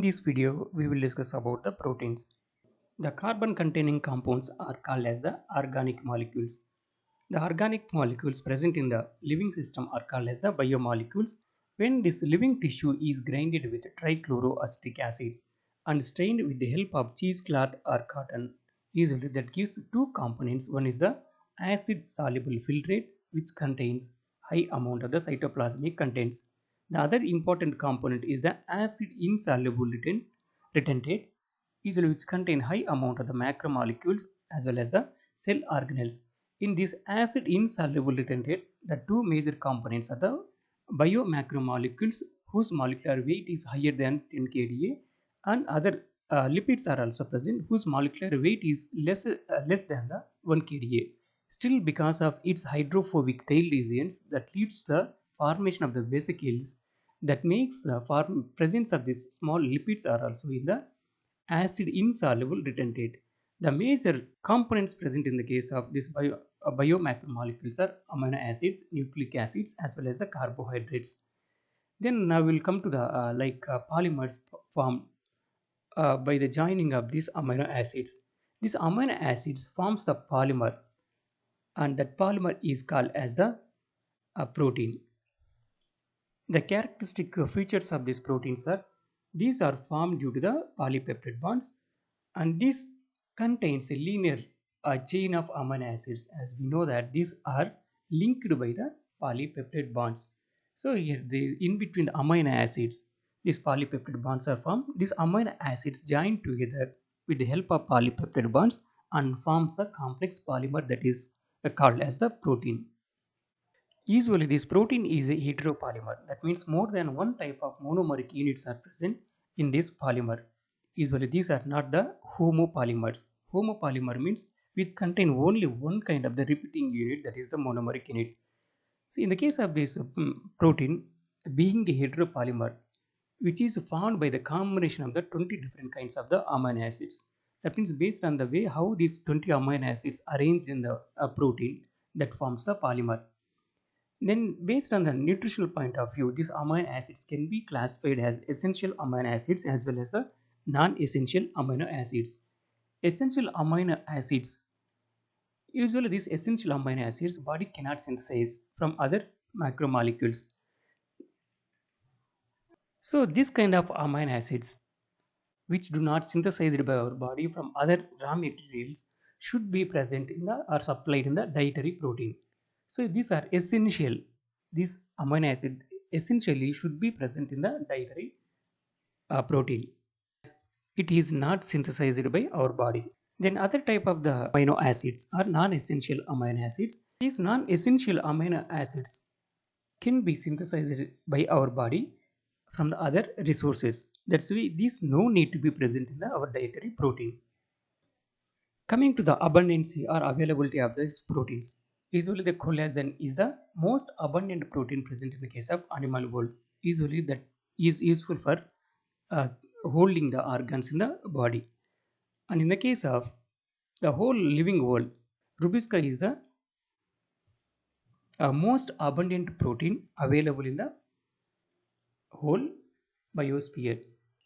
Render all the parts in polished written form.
this video, we will discuss about the proteins. The carbon-containing compounds are called as the organic molecules. The organic molecules present in the living system are called as the biomolecules. When this living tissue is grinded with trichloroacetic acid and strained with the help of cheesecloth or cotton, usually that gives two components. One is the acid-soluble filtrate, which contains high amount of the cytoplasmic contents. The other important component is the acid-insoluble retentate, usually which contain high amount of the macromolecules as well as the cell organelles. In this acid insoluble retentate, the two major components are the biomacromolecules whose molecular weight is higher than 10 kDa, and other lipids are also present whose molecular weight is less than the 1 kDa. Still, because of its hydrophobic tail regions that leads to the formation of the vesicles that makes the presence of these small lipids are also in the acid insoluble retentate. The major components present in the case of this biomacromolecules are amino acids, nucleic acids, as well as the carbohydrates. Then now we'll come to the polymers formed by the joining of these amino acids. These amino acids forms the polymer, and that polymer is called as the protein. The characteristic features of these proteins are these are formed due to the polypeptide bonds, and this contains a linear chain of amino acids, as we know that these are linked by the polypeptide bonds. So here in between the amino acids, these polypeptide bonds are formed. These amino acids join together with the help of polypeptide bonds and forms the complex polymer that is called as the protein. Usually, this protein is a heteropolymer. That means more than one type of monomeric units are present in this polymer. Usually, these are not the homopolymers. Homopolymer means which contain only one kind of the repeating unit, that is the monomeric unit. So, in the case of this protein, being a heteropolymer, which is formed by the combination of the 20 different kinds of the amino acids. That means based on the way how these 20 amino acids arranged in the protein, that forms the polymer. Then, based on the nutritional point of view, these amino acids can be classified as essential amino acids as well as the non-essential amino acids. Essential amino acids, usually these essential amino acids body cannot synthesize from other macromolecules. So, this kind of amino acids which do not synthesized by our body from other raw materials should be present in the or supplied in the dietary protein. So these are essential. These amino acid essentially should be present in the dietary protein. It is not synthesized by our body. Then other type of the amino acids are non-essential amino acids. These non-essential amino acids can be synthesized by our body from the other resources. That's why these no need to be present in our dietary protein. Coming to the abundancy or availability of these proteins, usually the collagen is the most abundant protein present in the case of animal world. Usually that is useful for uh, holding the organs in the body. And in the case of the whole living world, rubisca is the most abundant protein available in the whole biosphere.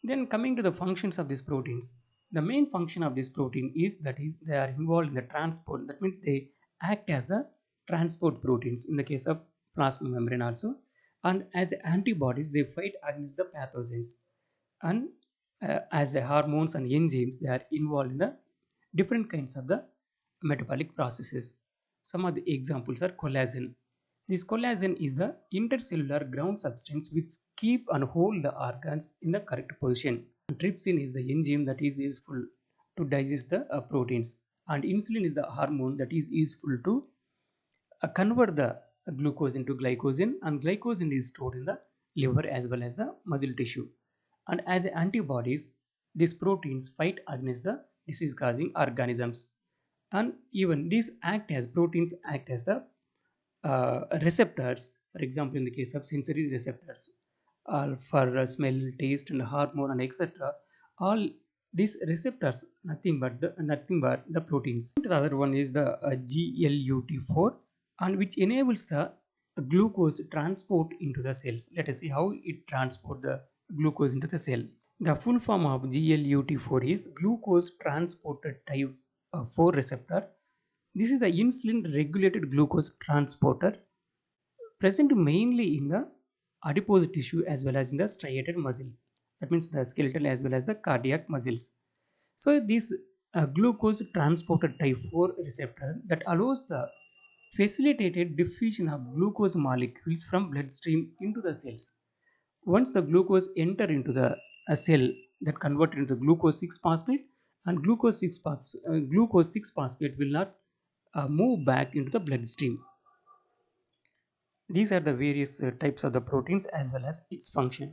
Then coming to the functions of these proteins, the main function of this protein is that is they are involved in the transport. That means they act as the transport proteins in the case of plasma membrane also, and as antibodies they fight against the pathogens, and as the hormones and enzymes they are involved in the different kinds of the metabolic processes. Some of the examples are collagen. This collagen is the intercellular ground substance which keep and hold the organs in the correct position. Trypsin is the enzyme that is useful to digest the proteins, and insulin is the hormone that is useful to convert the glucose into glycogen, and glycogen is stored in the liver as well as the muscle tissue. And as antibodies, these proteins fight against the disease causing organisms, and even these act as proteins act as the receptors. For example, in the case of sensory receptors for smell, taste, and hormone, and etc. All these receptors nothing but the proteins. The other one is the GLUT4, and which enables the glucose transport into the cells. Let us see how it transport the glucose into the cell. The full form of GLUT4 is glucose transporter type 4 receptor. This is the insulin regulated glucose transporter present mainly in the adipose tissue as well as in the striated muscle. That means the skeletal as well as the cardiac muscles. So this glucose transporter type 4 receptor that allows the facilitated diffusion of glucose molecules from bloodstream into the cells. Once the glucose enter into the a cell, that convert into glucose 6 phosphate, and glucose 6 phosphate will not move back into the bloodstream. These are the various types of the proteins as well as its function.